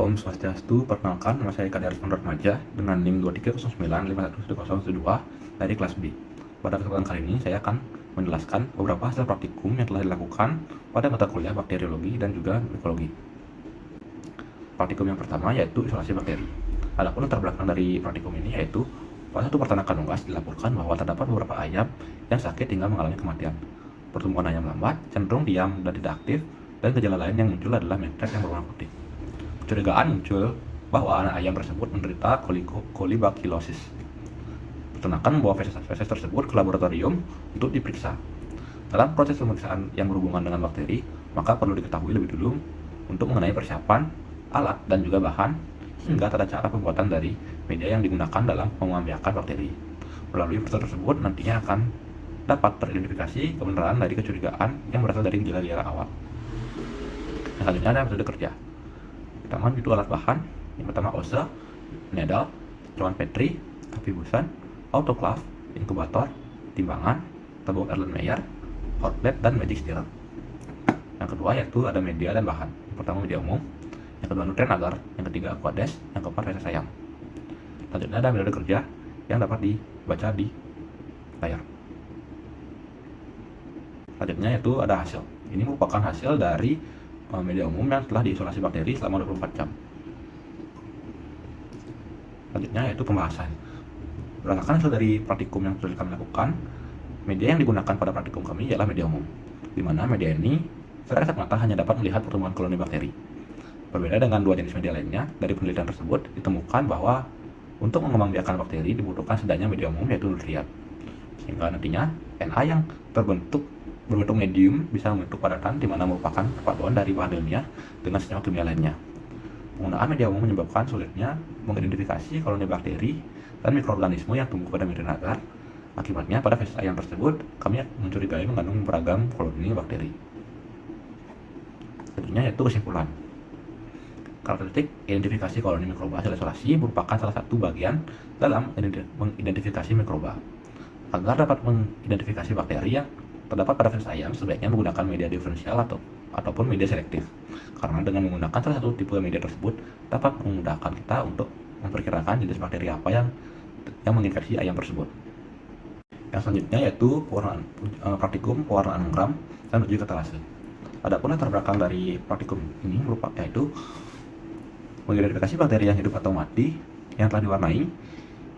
Om Swastiastu, perkenalkan nama saya Kadar Remaja dengan NIM 2309511012 dari kelas B. Pada kesempatan kali ini saya akan menjelaskan beberapa hasil praktikum yang telah dilakukan pada mata kuliah bakteriologi dan juga mikrobiologi. Praktikum yang pertama yaitu isolasi bakteri. Adapun latar belakang dari praktikum ini yaitu pada satu peternakan unggas dilaporkan bahwa terdapat beberapa ayam yang sakit hingga mengalami kematian. Pertumbuhan ayam lambat, cenderung diam dan tidak aktif, dan gejala lain yang muncul adalah mentet yang berwarna putih. Kecurigaan muncul bahwa anak ayam tersebut menderita kolibakilosis. Peternakan membawa feses tersebut ke laboratorium untuk diperiksa. Dalam proses pemeriksaan yang berhubungan dengan bakteri, maka perlu diketahui lebih dulu untuk mengenai persiapan, alat, dan juga bahan, hingga tata cara pembuatan dari media yang digunakan dalam membiakan bakteri. Melalui proses tersebut, nantinya akan dapat teridentifikasi kebenaran dari kecurigaan yang berasal dari gejala-gejala awal. Yang selanjutnya ada metode kerja. Pertama itu alat bahan, yang pertama OSE, needle, cawan Petri, api busan, autoclave, inkubator, timbangan, tabung Erlenmeyer, hot plate, dan magic stirrer. Yang kedua yaitu ada media dan bahan. Yang pertama media umum, yang kedua nutrien agar, yang ketiga aquades, yang keempat feses ayam. Selanjutnya ada metode kerja yang dapat dibaca di layar. Selanjutnya yaitu ada hasil. Ini merupakan hasil dari media umum yang telah diisolasi bakteri selama 24 jam. Selanjutnya yaitu pembahasan. Berdasarkan hasil dari praktikum yang sudah kami lakukan, media yang digunakan pada praktikum kami ialah media umum, di mana media ini secara kasat mata hanya dapat melihat pertumbuhan koloni bakteri. Berbeda dengan dua jenis media lainnya, dari penelitian tersebut ditemukan bahwa untuk mengembangbiakan bakteri dibutuhkan setidaknya media umum yaitu nutrien, sehingga nantinya Na yang berbentuk medium bisa membentuk padatan, di mana merupakan perpaduan dari bahan ilmiah dengan senyawa kimia lainnya. Penggunaan media umum menyebabkan sulitnya mengidentifikasi koloni bakteri dan mikroorganisme yang tumbuh pada media agar. Akibatnya pada feses ayam tersebut kami mencurigai mengandung beragam koloni bakteri. Selanjutnya yaitu kesimpulan. Karakteristik identifikasi koloni mikroba hasil isolasi merupakan salah satu bagian dalam mengidentifikasi mikroba. Agar dapat mengidentifikasi bakteri yang terdapat pada feses ayam, sebaiknya menggunakan media diferensial ataupun media selektif. Karena dengan menggunakan salah satu tipe media tersebut dapat memudahkan kita untuk memperkirakan jenis bakteri apa yang menginfeksi ayam tersebut. Yang selanjutnya yaitu praktikum pewarnaan menggram dan uji katalase. Adapun latar belakang dari praktikum ini yaitu mengidentifikasi bakteri yang hidup atau mati yang telah diwarnai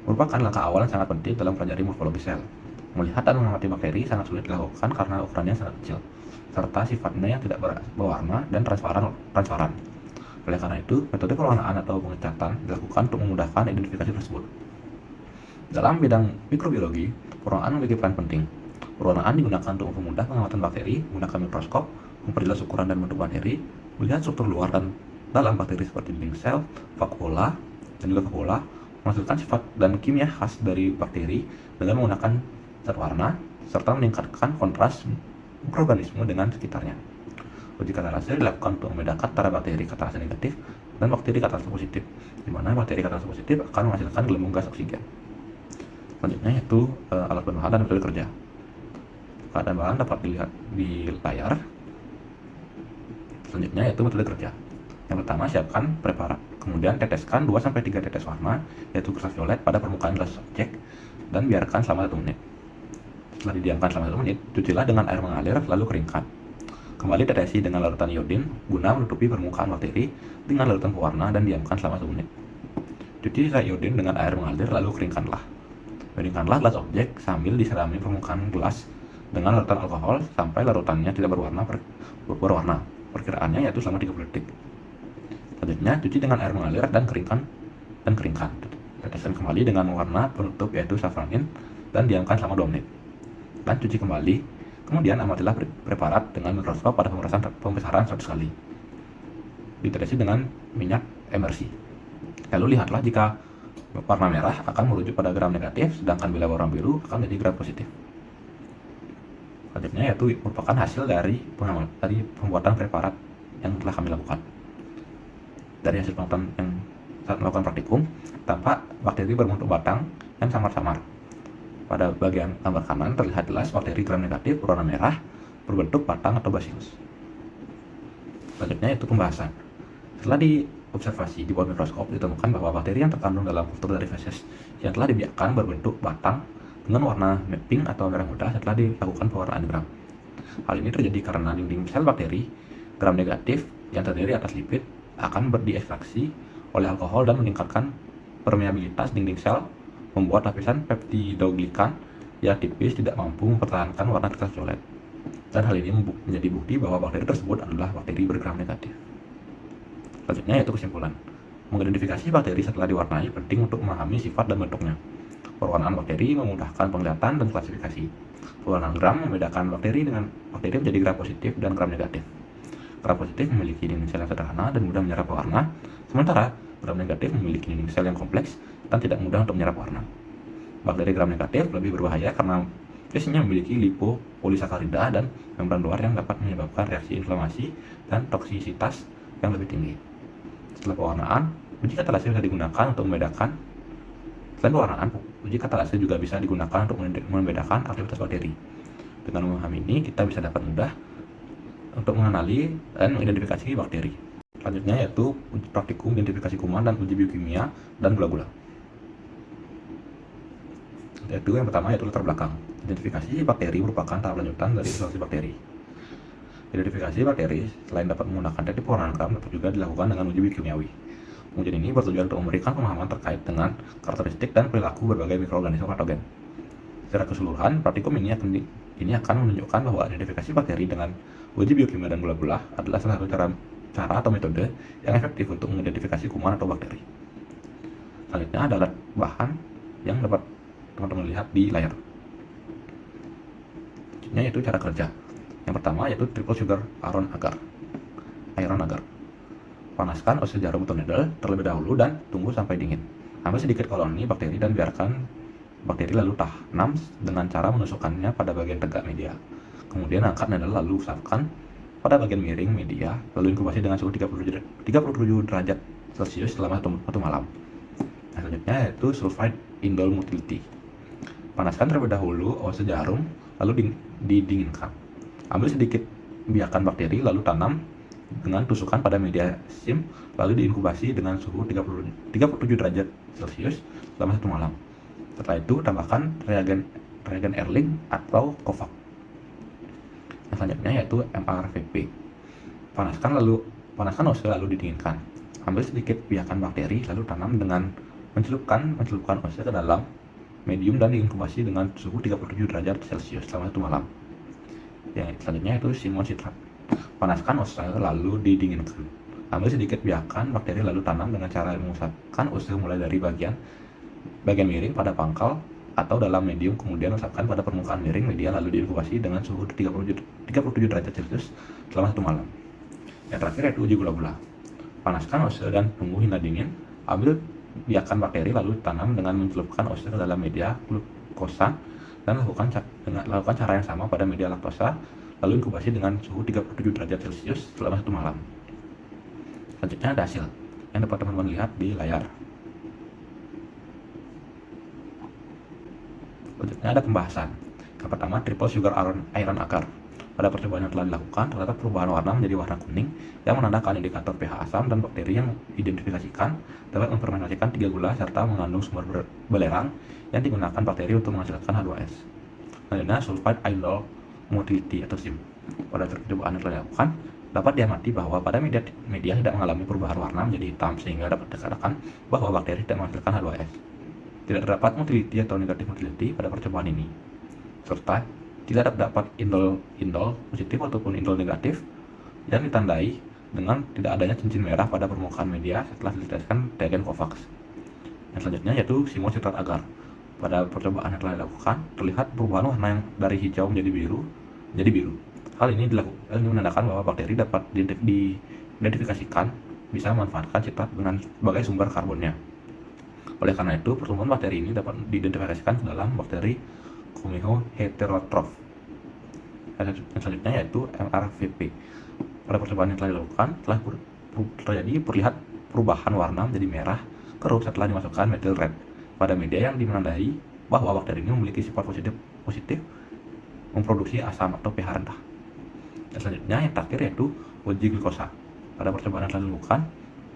merupakan langkah awal yang sangat penting dalam mempelajari morfologi sel. Melihat dan mengamati bakteri sangat sulit dilakukan karena ukurannya sangat kecil, serta sifatnya yang tidak berwarna dan transparan. Oleh karena itu, metode pewarnaan atau pengecatan dilakukan untuk memudahkan identifikasi tersebut. Dalam bidang mikrobiologi, pewarnaan memiliki peran penting. Pewarnaan digunakan untuk mempermudah pengamatan bakteri menggunakan mikroskop, memperjelas ukuran dan bentuk bakteri, melihat struktur luar dan dalam bakteri seperti dinding sel, vakuola, dan juga vakuola, menghasilkan sifat dan kimia khas dari bakteri dengan menggunakan zat warna, serta meningkatkan kontras mikroorganisme dengan sekitarnya. Uji katalase dilakukan untuk membedakan antara bakteri katalase negatif dan bakteri katalase positif, di mana bakteri katalase positif akan menghasilkan gelembung gas oksigen. Selanjutnya yaitu alat bahan dan metode kerja. Keadaan bahan dapat dilihat di layar. Selanjutnya yaitu metode kerja. Yang pertama, siapkan preparat. Kemudian teteskan 2-3 tetes warna, yaitu kristal violet pada permukaan gelas objek, dan biarkan selama 1 menit. Setelah didiamkan selama 1 menit, cucilah dengan air mengalir lalu keringkan. Kembali tetesi dengan larutan iodin guna menutupi permukaan bakteri dengan larutan pewarna dan diamkan selama 1 menit. Cuci sisa iodin dengan air mengalir lalu keringkanlah. Keringkanlah gelas objek sambil diserami permukaan gelas dengan larutan alkohol sampai larutannya tidak berwarna. Perkiraannya yaitu selama 30 detik. Selanjutnya, cuci dengan air mengalir dan keringkan. Teteskan kembali dengan warna penutup yaitu safranin dan diamkan selama 2 menit. Dan cuci kembali. Kemudian amatilah preparat dengan mikroskop pada pembesaran 100 kali. Ditetesi dengan minyak emersi. Lalu lihatlah jika warna merah akan merujuk pada gram negatif, sedangkan bila warna biru akan menjadi gram positif. Selanjutnya yaitu merupakan hasil dari pembuatan preparat yang telah kami lakukan. Dari hasil pengamatan yang saat melakukan praktikum, tampak bakteri berbentuk batang yang samar-samar. Pada bagian gambar kanan terlihat jelas bakteri gram negatif berwarna merah berbentuk batang atau bacillus. Selanjutnya yaitu pembahasan. Setelah observasi di bawah mikroskop ditemukan bahwa bakteri yang terkandung dalam kultur dari feses yang telah dibiarkan berbentuk batang dengan warna pink atau merah muda setelah dilakukan pewarnaan gram. Hal ini terjadi karena dinding sel bakteri gram negatif yang terdiri atas lipid akan diekstraksi oleh alkohol dan meningkatkan permeabilitas dinding sel, membuat lapisan peptidoglikan yang tipis tidak mampu mempertahankan warna ultraviolet. Dan hal ini menjadi bukti bahwa bakteri tersebut adalah bakteri bergram negatif. Selanjutnya yaitu kesimpulan. Mengidentifikasi bakteri setelah diwarnai penting untuk memahami sifat dan bentuknya. Pewarnaan bakteri memudahkan penglihatan dan klasifikasi. Pewarnaan gram membedakan bakteri menjadi gram positif dan gram negatif. Gram positif memiliki dinding sel yang sederhana dan mudah menyerap warna, sementara gram negatif memiliki dinding sel yang kompleks dan tidak mudah untuk menyerap warna. Bakteri gram negatif lebih berbahaya karena biasanya memiliki lipopolisakarida dan membran luar yang dapat menyebabkan reaksi inflamasi dan toksisitas yang lebih tinggi. Setelah pewarnaan, uji katalase bisa digunakan untuk membedakan. Selain pewarnaan, uji katalase juga bisa digunakan untuk membedakan aktivitas bakteri. Dengan memahami ini, kita bisa dapat mudah untuk mengenali dan mengidentifikasi bakteri. Selanjutnya yaitu uji praktikum identifikasi kuman dan uji biokimia dan gula-gula. Yaitu yang pertama yaitu latar belakang. Identifikasi bakteri merupakan tahap lanjutan dari isolasi bakteri. Identifikasi bakteri selain dapat menggunakan teknik pewarnaan gram dapat juga dilakukan dengan uji biokimiawi. Ujian ini bertujuan untuk memberikan pemahaman terkait dengan karakteristik dan perilaku berbagai mikroorganisme patogen. Secara keseluruhan, praktikum ini akan menunjukkan bahwa identifikasi bakteri dengan uji biokimia dan gula-gula adalah salah satu cara atau metode yang efektif untuk mengidentifikasi kuman atau bakteri. Selanjutnya adalah bahan yang dapat teman-teman lihat di layar. Selanjutnya yaitu cara kerja. Yang pertama yaitu triple sugar iron agar. Panaskan ose jarum atau needle terlebih dahulu dan tunggu sampai dingin. Ambil sedikit koloni bakteri dan biarkan bakteri lalu tanam dengan cara menusukkannya pada bagian tegak media. Kemudian angkat needle lalu usapkan pada bagian miring media, lalu inkubasi dengan suhu 37 derajat Celcius selama satu malam. Nah, selanjutnya yaitu sulfide indole motility. Panaskan terlebih dahulu ose jarum lalu didinginkan. Ambil sedikit biakan bakteri lalu tanam dengan tusukan pada media SIM lalu diinkubasi dengan suhu 37 derajat Celcius selama satu malam. Setelah itu tambahkan reagen Erling atau Kovac. Yang selanjutnya yaitu MRVP. Panaskan ose lalu didinginkan. Ambil sedikit biakan bakteri lalu tanam dengan mencelupkan ose ke dalam medium dan diinkubasi dengan suhu 37 derajat Celcius selama satu malam. Yang selanjutnya itu simon citrat. Panaskan ose lalu didinginkan. Ambil sedikit biakan bakteri lalu tanam dengan cara mengusapkan ose mulai dari bagian miring pada pangkal atau dalam medium, kemudian usapkan pada permukaan miring media lalu diinkubasi dengan suhu 37 derajat Celcius selama satu malam. Yang terakhir yaitu uji gula-gula. Panaskan ose dan tunggu hingga dingin. Ambil biakan bakteri lalu tanam dengan mencelupkan ose ke dalam media glukosa dan lakukan cara yang sama pada media laktosa lalu inkubasi dengan suhu 37 derajat Celcius selama satu malam. Selanjutnya ada hasil yang dapat teman-teman lihat di layar. Selanjutnya ada pembahasan. Yang pertama, triple sugar iron agar. Pada percobaan yang telah dilakukan, terdapat perubahan warna menjadi warna kuning yang menandakan indikator pH asam, dan bakteri yang diidentifikasikan dapat memfermentasikan 3 gula serta mengandung sumber belerang yang digunakan bakteri untuk menghasilkan H2S. Selanjutnya, sulfide indole motility atau SIM. Pada percobaan yang telah dilakukan, dapat diamati bahwa pada media tidak mengalami perubahan warna menjadi hitam, sehingga dapat dikatakan bahwa bakteri tidak menghasilkan H2S. Tidak terdapat motility atau negatif motility pada percobaan ini, serta tidak terdapat indol positif ataupun indol negatif yang ditandai dengan tidak adanya cincin merah pada permukaan media setelah diteteskan reagen Kovac. Yang selanjutnya yaitu simon citrat agar. Pada percobaan yang telah dilakukan, terlihat perubahan warna yang dari hijau menjadi biru. Hal ini menandakan bahwa bakteri dapat diidentifikasikan bisa memanfaatkan citrat sebagai sumber karbonnya. Oleh karena itu, pertumbuhan bakteri ini dapat diidentifikasikan ke dalam bakteri Comeho heterotroph. Yang selanjutnya yaitu MRVP. Pada percobaan yang telah dilakukan, telah terlihat perubahan warna menjadi merah keruh setelah dimasukkan methyl red pada media yang menandai bahwa bakteri ini memiliki sifat positif memproduksi asam atau pH rendah. Dan selanjutnya yang terakhir yaitu uji glukosa. Pada percobaan yang telah dilakukan,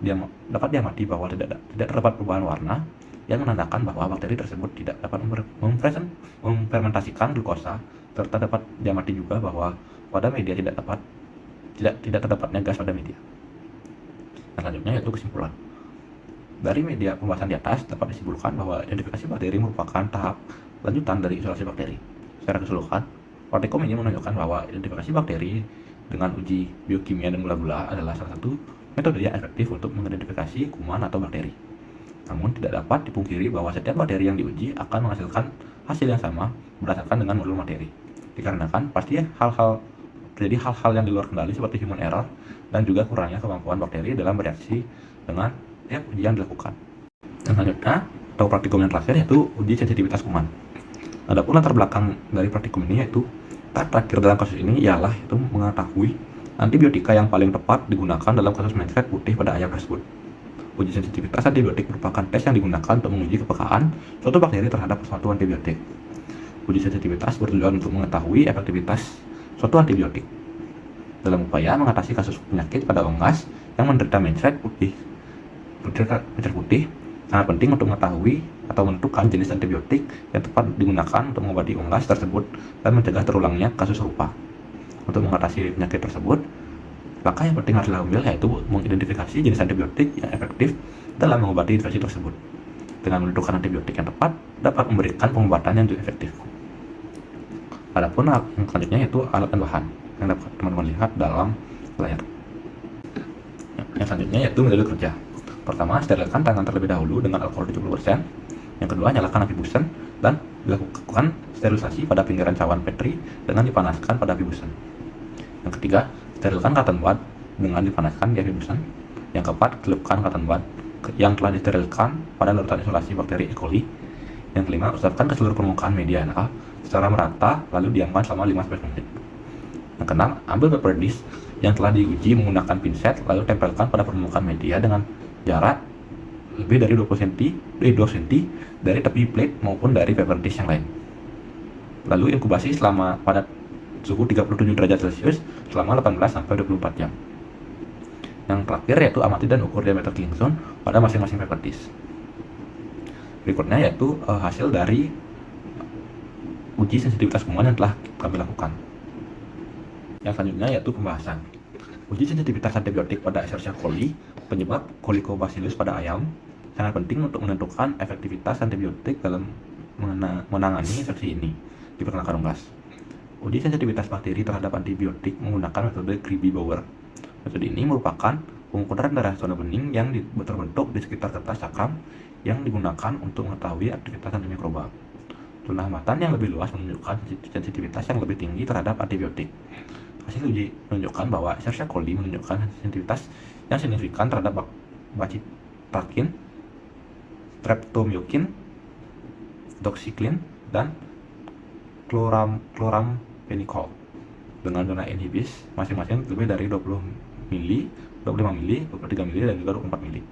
dapat diamati bahwa tidak terdapat perubahan warna yang menandakan bahwa bakteri tersebut tidak dapat memfermentasikan glukosa, serta dapat diamati juga bahwa pada media tidak terdapatnya gas pada media. Dan selanjutnya yaitu kesimpulan. Dari media pembahasan di atas dapat disimpulkan bahwa identifikasi bakteri merupakan tahap lanjutan dari isolasi bakteri. Secara keseluruhan, praktikum ini menunjukkan bahwa identifikasi bakteri dengan uji biokimia dan gula-gula adalah salah satu metode yang efektif untuk mengidentifikasi kuman atau bakteri. Namun tidak dapat dipungkiri bahwa setiap bakteri yang diuji akan menghasilkan hasil yang sama berdasarkan dengan modul materi. Dikarenakan pasti terjadi hal-hal yang di luar kendali seperti human error dan juga kurangnya kemampuan bakteri dalam bereaksi dengan setiap uji yang dilakukan. Dan selanjutnya, atau praktikum yang terakhir yaitu uji sensitivitas kuman. Adapun latar belakang dari praktikum ini yaitu tahap terakhir dalam kasus ini ialah itu mengetahui antibiotika yang paling tepat digunakan dalam kasus mencret putih pada ayam tersebut. Uji sensitivitas antibiotik merupakan tes yang digunakan untuk menguji kepekaan suatu bakteri terhadap suatu antibiotik. Uji sensitivitas bertujuan untuk mengetahui efektivitas suatu antibiotik dalam upaya mengatasi kasus penyakit pada unggas yang menderita mencret putih. Sangat penting untuk mengetahui atau menentukan jenis antibiotik yang tepat digunakan untuk mengobati unggas tersebut dan mencegah terulangnya kasus serupa. Untuk mengatasi penyakit tersebut, langkah yang penting harus diambil yaitu mengidentifikasi jenis antibiotik yang efektif dalam mengobati infeksi tersebut. Dengan menentukan antibiotik yang tepat, dapat memberikan pengobatan yang juga efektif. Adapun yang selanjutnya yaitu alat dan bahan yang dapat teman-teman lihat dalam layar. Yang selanjutnya yaitu metode kerja. Pertama, sterilkan tangan terlebih dahulu dengan alkohol 70%. Yang kedua, nyalakan api busen dan dilakukan sterilisasi pada pinggiran cawan Petri dengan dipanaskan pada api busen. Yang ketiga, sterilkan cotton bud dengan dipanaskan di api busen. Yang keempat, celupkan cotton bud yang telah disterilkan pada larutan isolasi bakteri E. coli. Yang kelima, usapkan ke seluruh permukaan media NA secara merata lalu diamkan selama 15 menit. Yang keenam, ambil paper dish yang telah diuji menggunakan pinset lalu tempelkan pada permukaan media dengan jarak lebih dari 2 cm dari tepi plate maupun dari paper dish yang lain. Lalu inkubasi selama pada suhu 37 derajat Celcius selama 18-24 jam. Yang terakhir yaitu amati dan ukur diameter killing zone pada masing-masing paper dish. Berikutnya yaitu hasil dari uji sensitivitas kuman yang telah kami lakukan. Yang selanjutnya yaitu pembahasan. Uji sensitivitas antibiotik pada Escherichia coli, penyebab Helicobacillus pada ayam, sangat penting untuk menentukan efektivitas antibiotik dalam menangani infeksi ini di peternakan unggas. Uji sensitivitas bakteri terhadap antibiotik menggunakan metode Gribby-Bauer. Metode ini merupakan pengukuran darah zona bening yang terbentuk di sekitar kertas cakram yang digunakan untuk mengetahui aktivitas antimikroba. Zona hambatan yang lebih luas menunjukkan sensitivitas yang lebih tinggi terhadap antibiotik. Hasil uji menunjukkan bahwa Escherichia coli menunjukkan sensitivitas yang signifikan terhadap bacitracin, streptomycin, doxycycline, dan chloramphenicol dengan zona inhibis masing-masing lebih dari 20 mili, 25 mili, 23 mili, dan juga 24 mili.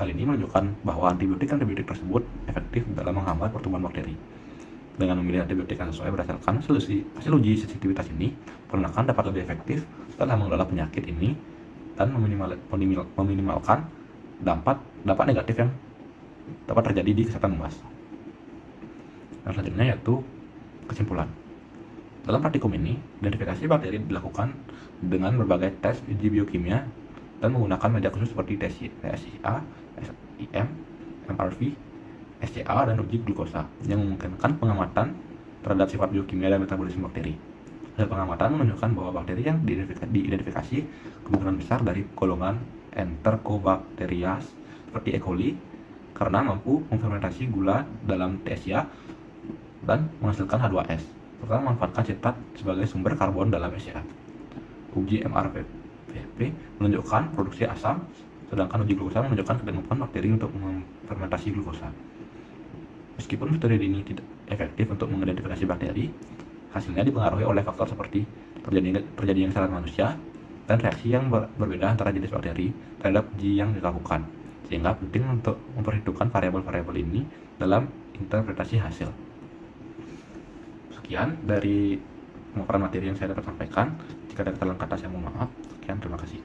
Hal ini menunjukkan bahwa antibiotik tersebut efektif dalam menghambat pertumbuhan bakteri. Dengan memilih antibiotik yang sesuai berdasarkan hasil uji sensitivitas ini, peternakan dapat lebih efektif dalam mengelola penyakit ini dan meminimalkan dampak negatif yang dapat terjadi di kesehatan unggas. Dan selanjutnya yaitu kesimpulan. Dalam praktikum ini, identifikasi bakteri dilakukan dengan berbagai tes uji biokimia dan menggunakan media khusus seperti TSIA, SIM, MRV, SCA, dan uji glukosa yang memungkinkan pengamatan terhadap sifat biokimia dan metabolisme bakteri. Hasil pengamatan menunjukkan bahwa bakteri yang diidentifikasi kemungkinan besar dari golongan Enterobacterias seperti E. coli karena mampu memfermentasi gula dalam TSA dan menghasilkan H2S serta memanfaatkan sitat sebagai sumber karbon dalam SCA. Uji MRVP menunjukkan produksi asam, sedangkan uji glukosa menunjukkan kemampuan bakteri untuk memfermentasi glukosa. Meskipun metode ini tidak efektif untuk mengidentifikasi bakteri, hasilnya dipengaruhi oleh faktor seperti terjadinya kesalahan manusia dan reaksi yang berbeda antara jenis bakteri terhadap uji yang dilakukan, sehingga penting untuk memperhitungkan variabel-variabel ini dalam interpretasi hasil. Sekian dari pemaparan materi yang saya dapat sampaikan. Jika ada kesalahan kata saya mohon maaf. Sekian, terima kasih.